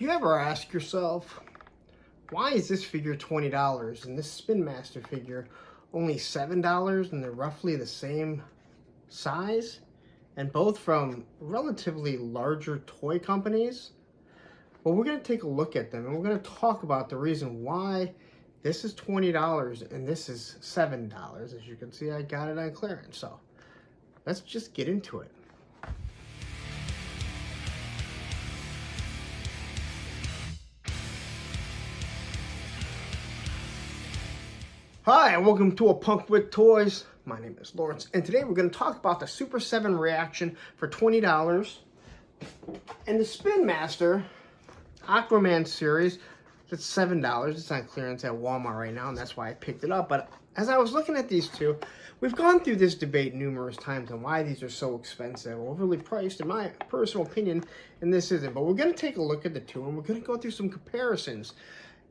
You ever ask yourself, why is this figure $20 and this Spin Master figure only $7 and they're roughly the same size? And both from relatively larger toy companies? Well, we're going to take a look at them and we're going to talk about the reason why this is $20 and this is $7. As you can see, I got it on clearance. So let's just get into it. Hi, and welcome to A Punk with Toys. My name is Lawrence, and today we're going to talk about the Super 7 reaction for $20 and the Spin Master Aquaman series. That's $7. It's on clearance at Walmart right now, and that's why I picked it up. But as I was looking at these two, we've gone through this debate numerous times on why these are so expensive, overly priced, in my personal opinion, and this isn't. But we're going to take a look at the two, and we're going to go through some comparisons.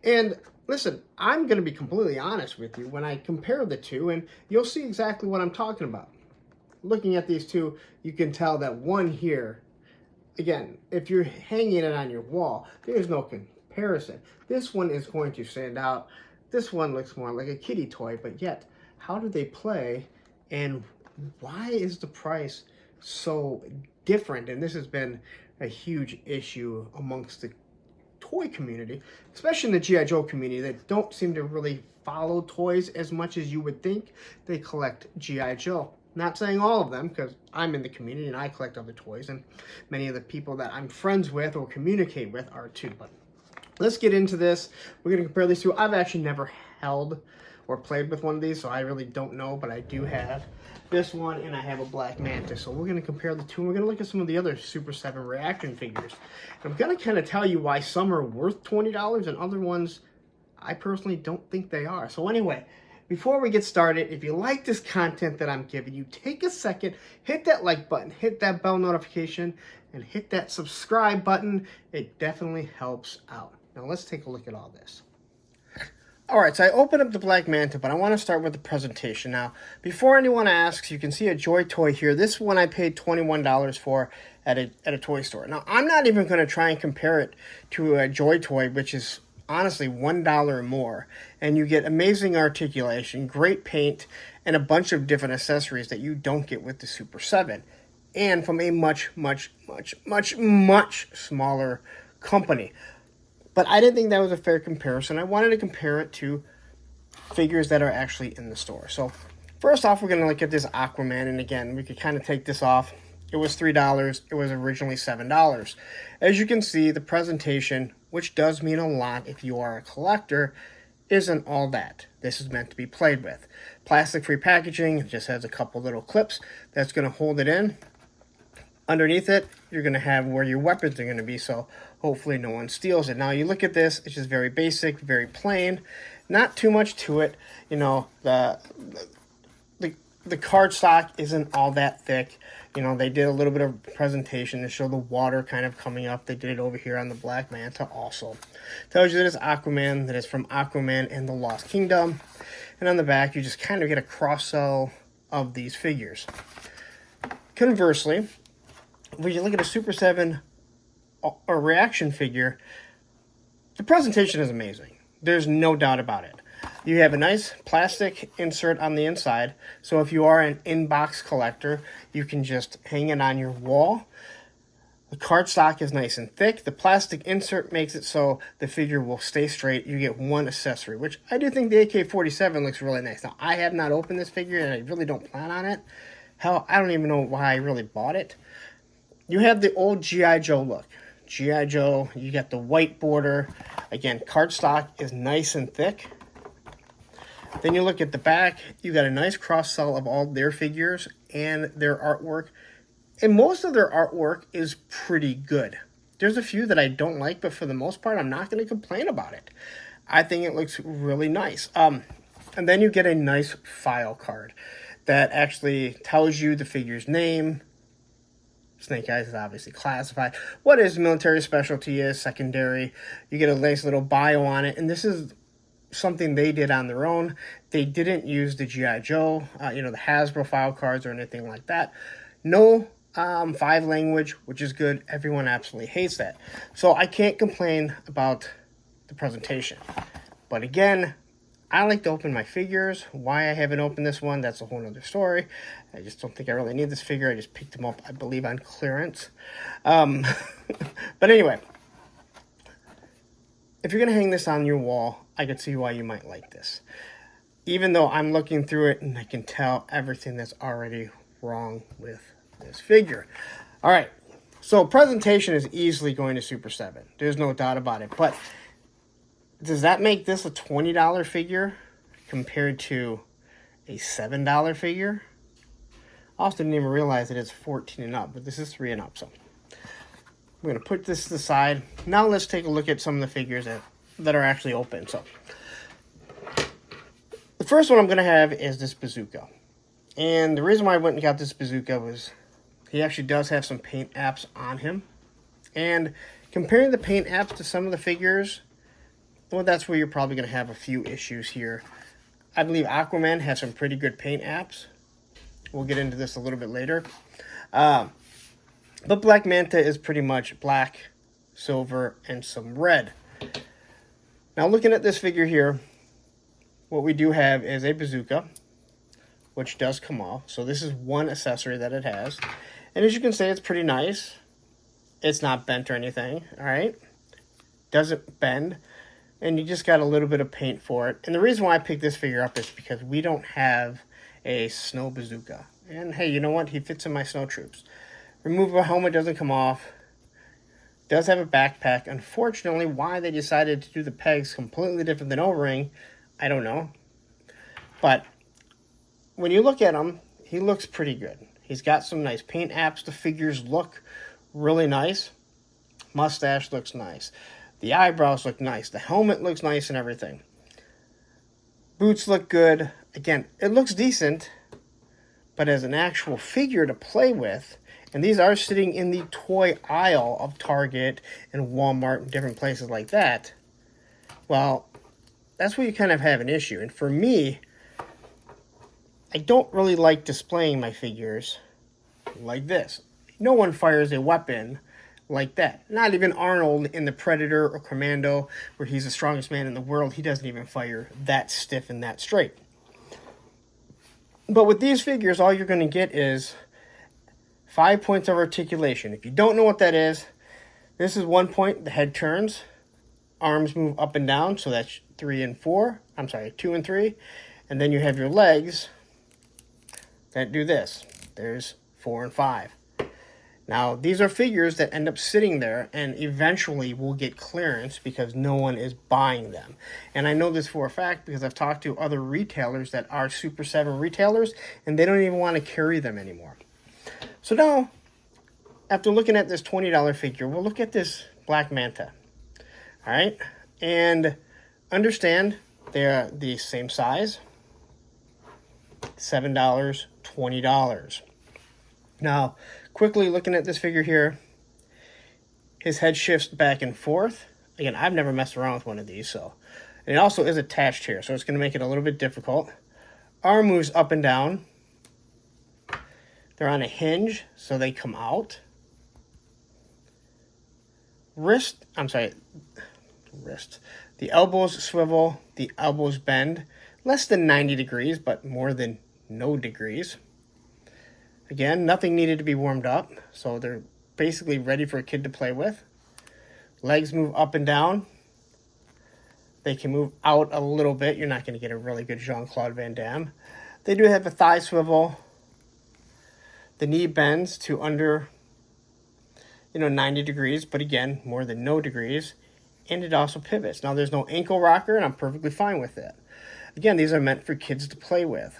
And listen, I'm going to be completely honest with you when I compare the two, and you'll see exactly what I'm talking about. Looking at these two, you can tell that one here, again, if you're hanging it on your wall, there's no comparison. This one is going to stand out. This one looks more like a kiddie toy, but yet, how do they play, and why is the price so different? And this has been a huge issue amongst the toy community, especially in the G.I. Joe community, that don't seem to really follow toys as much as you would think. They collect G.I. Joe. Not saying all of them, because I'm in the community and I collect other toys, and many of the people that I'm friends with or communicate with are too. But let's get into this. We're going to compare these two. I've actually never held or played with one of these, so I really don't know, but I do have this one, and I have a Black Manta. So we're going to compare the two, and we're going to look at some of the other Super 7 reaction figures. And I'm going to kind of tell you why some are worth $20 and other ones I personally don't think they are. So anyway, before we get started, if you like this content that I'm giving you, take a second, hit that like button, hit that bell notification, and hit that subscribe button. It definitely helps out. Now let's take a look at all this. Alright, so I opened up the Black Manta, but I want to start with the presentation. Now, before anyone asks, you can see a Joy toy here. This one I paid $21 for at a toy store. Now, I'm not even going to try and compare it to a Joy toy, which is honestly $1 more. And you get amazing articulation, great paint, and a bunch of different accessories that you don't get with the Super 7. And from a much, much, much, much, much smaller company. But I didn't think that was a fair comparison. I wanted to compare it to figures that are actually in the store. So first off, we're going to look at this Aquaman. And again, we could kind of take this off. It was $3. It was originally $7. As you can see, the presentation, which does mean a lot if you are a collector, isn't all that. This is meant to be played with. Plastic-free packaging. It just has a couple little clips that's going to hold it in. Underneath it, you're going to have where your weapons are going to be, so hopefully no one steals it. Now, you look at this, it's just very basic, very plain, not too much to it. You know, the cardstock isn't all that thick. You know, they did a little bit of presentation to show the water kind of coming up. They did it over here on the Black Manta also. Tells you that it's Aquaman, that it's from Aquaman and the Lost Kingdom. And on the back, you just kind of get a cross-sell of these figures. Conversely, when you look at a Super 7 or reaction figure, the presentation is amazing. There's no doubt about it. You have a nice plastic insert on the inside, so if you are an in-box collector, you can just hang it on your wall. The cardstock is nice and thick. The plastic insert makes it so the figure will stay straight. You get one accessory, which I do think the AK-47 looks really nice. Now, I have not opened this figure, and I really don't plan on it. Hell, I don't even know why I really bought it. You have the old G.I. Joe look. G.I. Joe, you got the white border. Again, cardstock is nice and thick. Then you look at the back, you got a nice cross-sell of all their figures and their artwork. And most of their artwork is pretty good. There's a few that I don't like, but for the most part, I'm not going to complain about it. I think it looks really nice. And then you get a nice file card that actually tells you the figure's name. Snake Eyes is obviously classified. What his military specialty is, secondary. You get a nice little bio on it. And this is something they did on their own. They didn't use the G.I. Joe, the Hasbro file cards or anything like that. No 5 language, which is good. Everyone absolutely hates that. So I can't complain about the presentation. But again, I like to open my figures. Why I haven't opened this one, that's a whole nother story. I just don't think I really need this figure. I just picked them up, I believe, on clearance. But anyway, if you're going to hang this on your wall, I can see why you might like this. Even though I'm looking through it and I can tell everything that's already wrong with this figure. All right, so presentation is easily going to Super 7. There's no doubt about it. But does that make this a $20 figure compared to a $7 figure? I also didn't even realize that it's 14 and up, but this is 3 and up. So I'm going to put this to the side. Now let's take a look at some of the figures that are actually open. So the first one I'm going to have is this bazooka. And the reason why I went and got this bazooka was he actually does have some paint apps on him. And comparing the paint apps to some of the figures, well, that's where you're probably going to have a few issues here. I believe Aquaman has some pretty good paint apps. We'll get into this a little bit later. But Black Manta is pretty much black, silver, and some red. Now, looking at this figure here, what we do have is a bazooka, which does come off. So this is one accessory that it has. And as you can see, it's pretty nice. It's not bent or anything, all right? Doesn't bend. And you just got a little bit of paint for it. And the reason why I picked this figure up is because we don't have a snow bazooka. And hey, you know what? He fits in my snow troops. Removable helmet doesn't come off. Does have a backpack. Unfortunately, why they decided to do the pegs completely different than O-ring, I don't know. But when you look at him, he looks pretty good. He's got some nice paint apps. The figures look really nice. Mustache looks nice. The eyebrows look nice. The helmet looks nice and everything. Boots look good. Again, it looks decent. But as an actual figure to play with, and these are sitting in the toy aisle of Target and Walmart and different places like that, well, that's where you kind of have an issue. And for me, I don't really like displaying my figures like this. No one fires a weapon like that. Not even Arnold in the Predator or Commando, where he's the strongest man in the world. He doesn't even fire that stiff and that straight. But with these figures, all you're going to get is 5 points of articulation. If you don't know what that is, this is 1 point. The head turns. Arms move up and down, so that's 2 and 3. And then you have your legs that do this. There's 4 and 5. Now, these are figures that end up sitting there and eventually will get clearance because no one is buying them. And I know this for a fact because I've talked to other retailers that are Super 7 retailers, and they don't even want to carry them anymore. So now, after looking at this $20 figure, we'll look at this Black Manta. All right? And understand they're the same size. $7, $20. Now, quickly looking at this figure here, his head shifts back and forth. Again, I've never messed around with one of these, so. And it also is attached here, so it's going to make it a little bit difficult. Arm moves up and down. They're on a hinge, so they come out. Wrist. The elbows swivel, the elbows bend. Less than 90 degrees, but more than no degrees. Again, nothing needed to be warmed up, so they're basically ready for a kid to play with. Legs move up and down. They can move out a little bit. You're not going to get a really good Jean-Claude Van Damme. They do have a thigh swivel. The knee bends to under, 90 degrees, but again, more than no degrees. And it also pivots. Now, there's no ankle rocker, and I'm perfectly fine with that. Again, these are meant for kids to play with.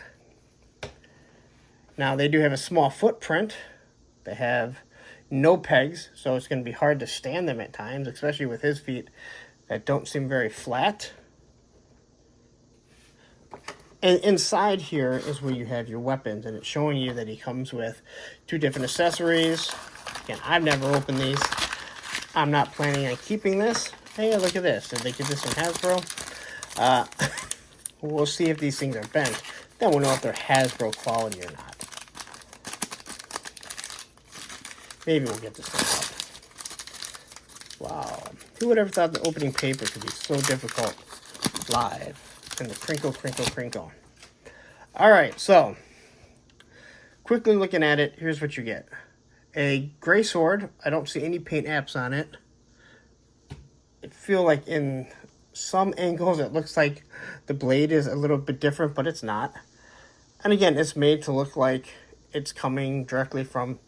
Now, they do have a small footprint. They have no pegs, so it's going to be hard to stand them at times, especially with his feet that don't seem very flat. And inside here is where you have your weapons, and it's showing you that he comes with 2 different accessories. Again, I've never opened these. I'm not planning on keeping this. Hey, look at this. Did they get this from Hasbro? We'll see if these things are bent. Then we'll know if they're Hasbro quality or not. Maybe we'll get this one out. Wow. Who would ever thought the opening paper could be so difficult live? And the crinkle, crinkle, crinkle. All right, so quickly looking at it, here's what you get. A gray sword. I don't see any paint apps on it. I feel like in some angles it looks like the blade is a little bit different, but it's not. And again, it's made to look like it's coming directly from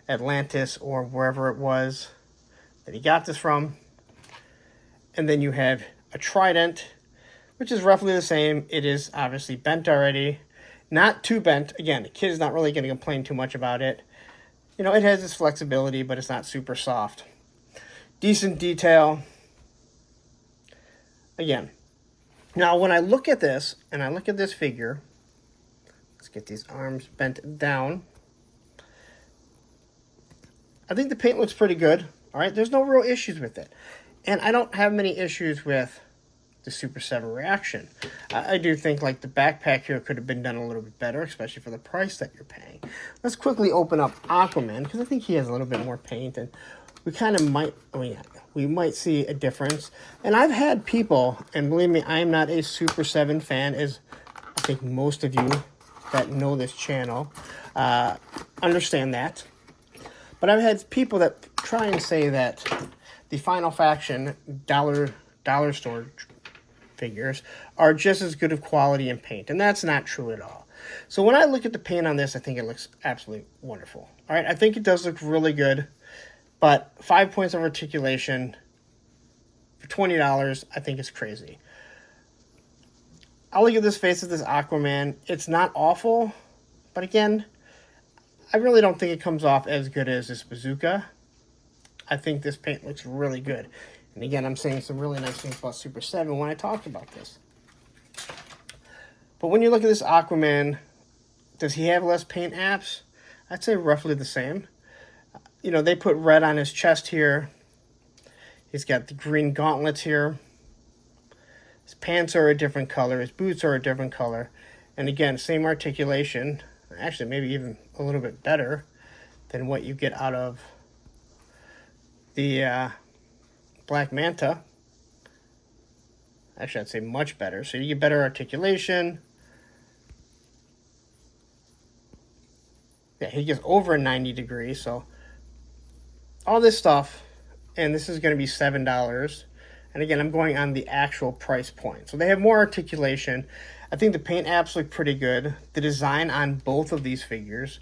Atlantis or wherever it was that he got this from. And then you have a trident, which is roughly the same. It is obviously bent already. Not too bent. Again, the kid is not really going to complain too much about it. You know, it has its flexibility, but it's not super soft. Decent detail. Again, now when I look at this, and I look at this figure, let's get these arms bent down. I think the paint looks pretty good. All right, there's no real issues with it. And I don't have many issues with the Super 7 reaction. I do think like the backpack here could have been done a little bit better, especially for the price that you're paying. Let's quickly open up Aquaman, because I think he has a little bit more paint, and we kind of might, we might see a difference. And I've had people, and believe me, I am not a Super 7 fan, as I think most of you that know this channel understand that. But I've had people that try and say that the Final Faction dollar store figures are just as good of quality in paint, and that's not true at all. So when I look at the paint on this, I think it looks absolutely wonderful. All right, I think it does look really good, but 5 points of articulation for $20, I think is crazy. I'll look at this face of this Aquaman. It's not awful, but again, I really don't think it comes off as good as this Bazooka. I think this paint looks really good. And again, I'm saying some really nice things about Super 7 when I talk about this. But when you look at this Aquaman, does he have less paint apps? I'd say roughly the same. You know, they put red on his chest here. He's got the green gauntlets here. His pants are a different color. His boots are a different color. And again, same articulation. Actually, maybe even a little bit better than what you get out of the Black Manta. Actually, I'd say much better. So you get better articulation. Yeah, he gets over 90 degrees. So all this stuff, and this is going to be $7. And again, I'm going on the actual price point. So they have more articulation. I think the paint apps look pretty good. The design on both of these figures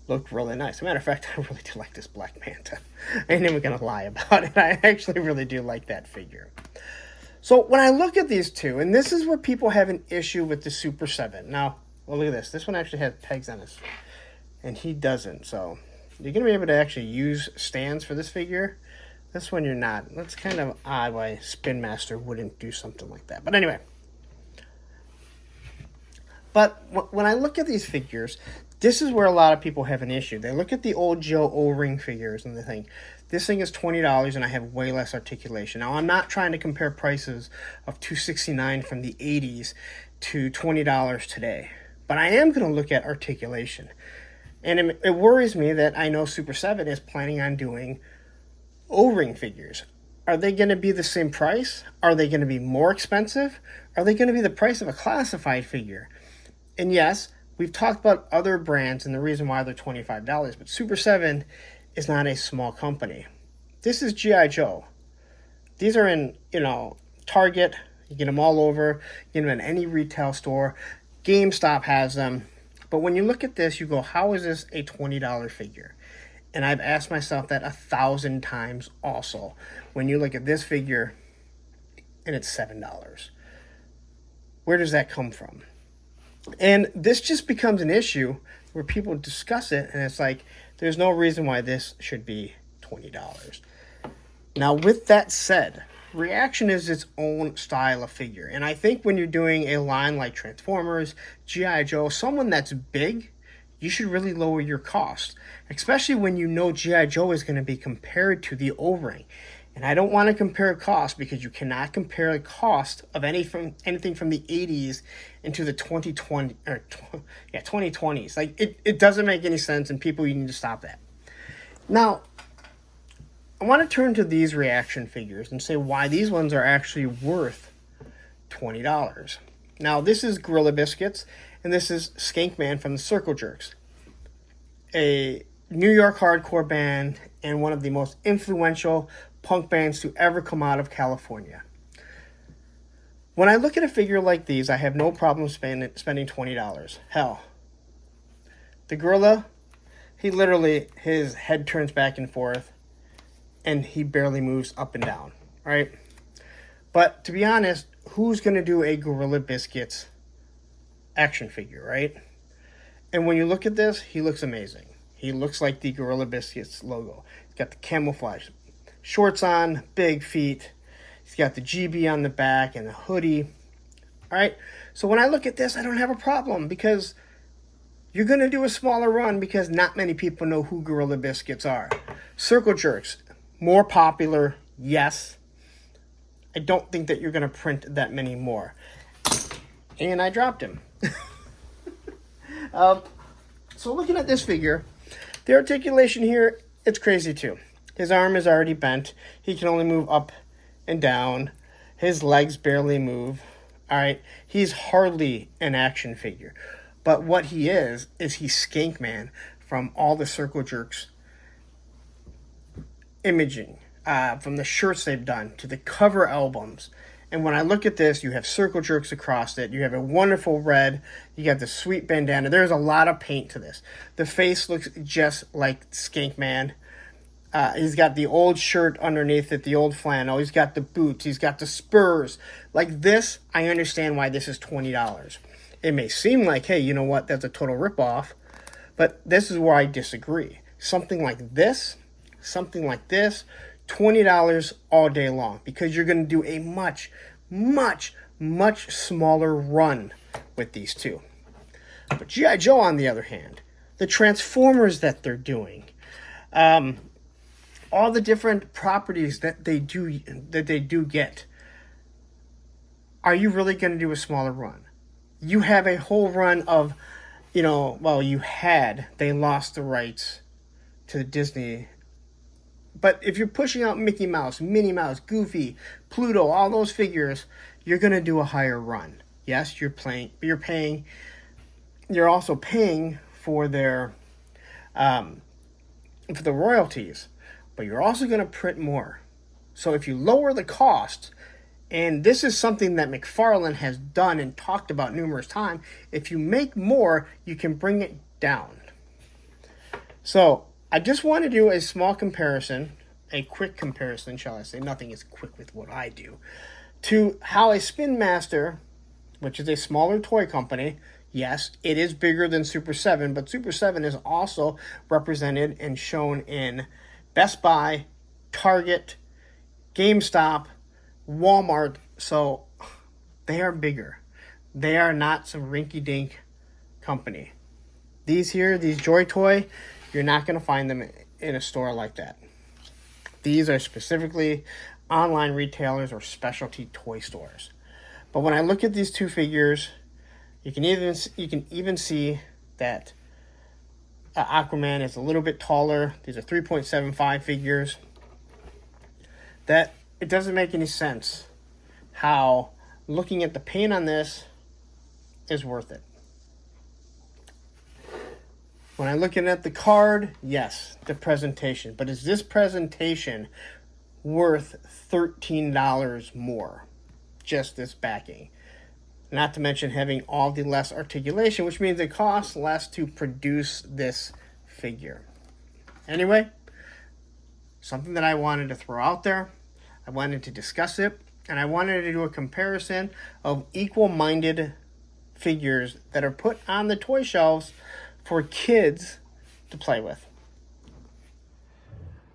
look really nice. As a matter of fact, I really do like this Black Manta. I ain't even going to lie about it. I actually really do like that figure. So when I look at these two, and this is where people have an issue with the Super 7. Now, well, look at this. This one actually has pegs on his, and he doesn't. So you're going to be able to actually use stands for this figure. This one you're not. That's kind of odd why Spin Master wouldn't do something like that. But anyway. But when I look at these figures, this is where a lot of people have an issue. They look at the old Joe O-ring figures and they think, this thing is $20 and I have way less articulation. Now, I'm not trying to compare prices of $269 from the 80s to $20 today. But I am going to look at articulation. And it worries me that I know Super 7 is planning on doing O-ring figures. Are they going to be the same price? Are they going to be more expensive? Are they going to be the price of a classified figure? And yes, we've talked about other brands and the reason why they're $25, but Super 7 is not a small company. This is G.I. Joe. These are in, Target. You get them all over. You get them in any retail store. GameStop has them. But when you look at this, you go, how is this a $20 figure? And I've asked myself that 1,000 times also. When you look at this figure and it's $7. Where does that come from? And this just becomes an issue where people discuss it and it's like, there's no reason why this should be $20. Now, with that said, Reaction is its own style of figure. And I think when you're doing a line like Transformers, G.I. Joe, someone that's big, you should really lower your cost. Especially when you know G.I. Joe is going to be compared to the O-ring. And I don't want to compare cost because you cannot compare the cost of anything from the 80s into the 2020s. Like it doesn't make any sense, and people, you need to stop that. Now, I want to turn to these reaction figures and say why these ones are actually worth $20. Now, this is Gorilla Biscuits, and this is Skank Man from the Circle Jerks, a New York hardcore band and one of the most influential punk bands to ever come out of California. When I look at a figure like these, I have no problem spending $20. Hell, the gorilla, his head turns back and forth, and he barely moves up and down, right? But to be honest, who's going to do a Gorilla Biscuits action figure, right? And when you look at this, he looks amazing. He looks like the Gorilla Biscuits logo. He's got the camouflage shorts on, big feet. He's got the GB on the back and the hoodie. All right, so when I look at this, I don't have a problem because you're going to do a smaller run because not many people know who Gorilla Biscuits are. Circle Jerks, more popular, yes. I don't think that you're going to print that many more. And I dropped him. So looking at this figure, the articulation here, it's crazy too. His arm is already bent. He can only move up and down. His legs barely move. All right, he's hardly an action figure. But what he is he's Skank Man from all the Circle Jerks imaging, from the shirts they've done to the cover albums. And when I look at this, you have Circle Jerks across it. You have a wonderful red. You got the sweet bandana. There's a lot of paint to this. The face looks just like Skank Man. He's got the old shirt underneath it, the old flannel. He's got the boots. He's got the spurs. Like this, I understand why this is $20. It may seem like, hey, you know what? That's a total ripoff. But this is where I disagree. Something like this, $20 all day long, because you're going to do a much, much, much smaller run with these two. But G.I. Joe, on the other hand, the Transformers that they're doing, all the different properties that they do get, are you really going to do a smaller run? You have a whole run of, they lost the rights to Disney. But if you're pushing out Mickey Mouse, Minnie Mouse, Goofy, Pluto, all those figures, you're going to do a higher run. Yes, you're also paying for their, for the royalties, but you're also going to print more. So if you lower the cost, and this is something that McFarlane has done and talked about numerous times, if you make more, you can bring it down. So I just want to do a small comparison, a quick comparison, shall I say, nothing is quick with what I do, to how a Spin Master, which is a smaller toy company, yes, it is bigger than Super 7, but Super 7 is also represented and shown in Best Buy, Target, GameStop, Walmart, so they are bigger. They are not some rinky-dink company. These Joy Toy, you're not going to find them in a store like that. These are specifically online retailers or specialty toy stores. But when I look at these two figures, you can even see that Aquaman is a little bit taller. These are 3.75 figures. That it doesn't make any sense how looking at the paint on this is worth it. When I'm looking at the card, yes, the presentation. But is this presentation worth $13 more? Just this backing. Not to mention having all the less articulation, which means it costs less to produce this figure. Anyway, something that I wanted to throw out there. I wanted to discuss it. And I wanted to do a comparison of equal-minded figures that are put on the toy shelves for kids to play with.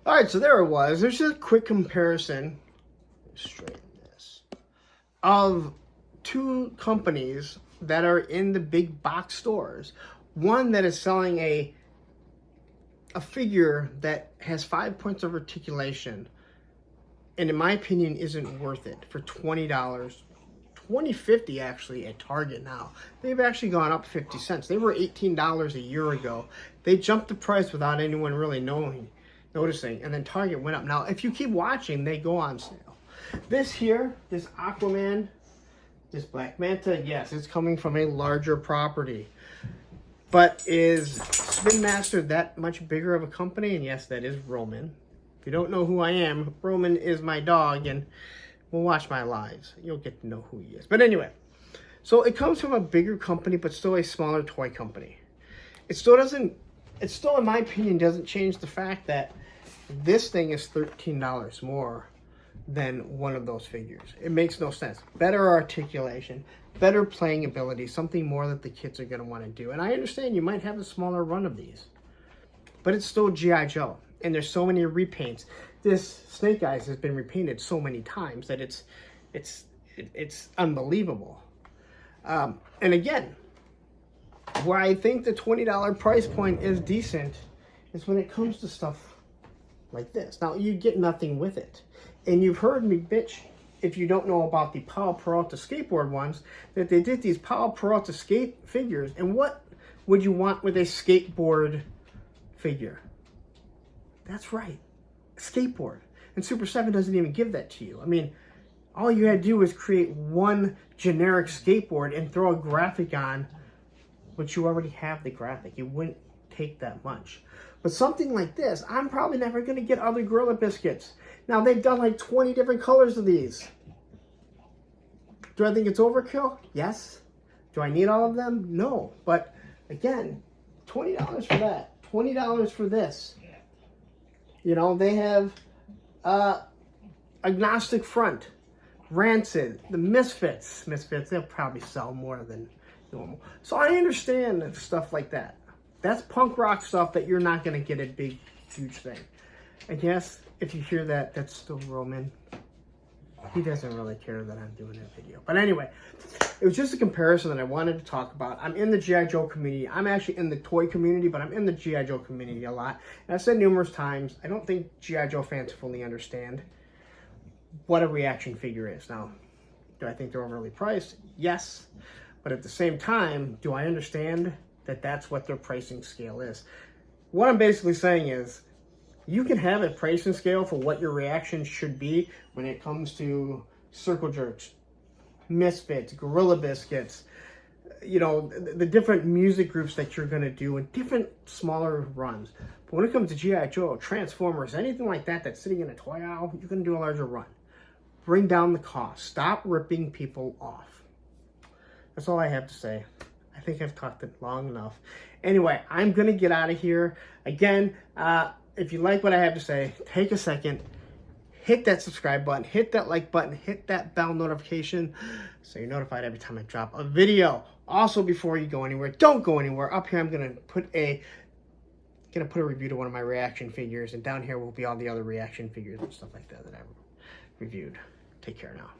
All right, so there it was. There's just a quick comparison, straighten this, of two companies that are in the big box stores. One that is selling a figure that has 5 points of articulation, and in my opinion isn't worth it, for $20. $20.50 actually at Target now. They've actually gone up 50 cents. They were $18 a year ago. They jumped the price without anyone really knowing. noticing, and then Target went up. Now, if you keep watching, they go on sale. This here, this Aquaman, this Black Manta, yes, it's coming from a larger property. But is Spin Master that much bigger of a company? And yes, that is Roman. If you don't know who I am, Roman is my dog, and we'll watch my lives. You'll get to know who he is. But anyway, so it comes from a bigger company, but still a smaller toy company. It still, in my opinion, doesn't change the fact that this thing is $13 more than one of those figures. It makes no sense. Better articulation, better playing ability, something more that the kids are going to want to do. And I understand you might have a smaller run of these, but it's still G.I. Joe. And there's so many repaints. This Snake Eyes has been repainted so many times that it's unbelievable. And again, where I think the $20 price point is decent is when it comes to stuff like this. Now, you get nothing with it. And you've heard me bitch, if you don't know about the Powell Peralta skateboard ones, that they did these Powell Peralta skate figures. And what would you want with a skateboard figure? That's right, a skateboard. And Super 7 doesn't even give that to you. I mean, all you had to do was create one generic skateboard and throw a graphic on, but you already have the graphic. It wouldn't take that much. But something like this, I'm probably never going to get other Gorilla Biscuits. Now, they've done like 20 different colors of these. Do I think it's overkill? Yes. Do I need all of them? No. But again, $20 for that. $20 for this. You know, they have Agnostic Front, Rancid, the Misfits. Misfits, they'll probably sell more than normal. So I understand stuff like that. That's punk rock stuff that you're not going to get a big, huge thing. And yes, if you hear that, that's still Roman. He doesn't really care that I'm doing that video. But anyway, it was just a comparison that I wanted to talk about. I'm in the G.I. Joe community. I'm actually in the toy community, but I'm in the G.I. Joe community a lot. And I've said numerous times, I don't think G.I. Joe fans fully understand what a reaction figure is. Now, do I think they're overly priced? Yes. But at the same time, do I understand that that's what their pricing scale is? What I'm basically saying is, you can have a pricing scale for what your reaction should be when it comes to Circle Jerks, Misfits, Gorilla Biscuits, you know, the different music groups that you're going to do in different smaller runs. But when it comes to G.I. Joe, Transformers, anything like that that's sitting in a toy aisle, you're going to do a larger run. Bring down the cost. Stop ripping people off. That's all I have to say. I think I've talked it long enough. Anyway, I'm going to get out of here. Again, if you like what I have to say, take a second, hit that subscribe button, hit that like button, hit that bell notification so you're notified every time I drop a video. Also, before you go anywhere, don't go anywhere. Up here, I'm going to put a review to one of my reaction figures, and down here will be all the other reaction figures and stuff like that that I've reviewed. Take care now.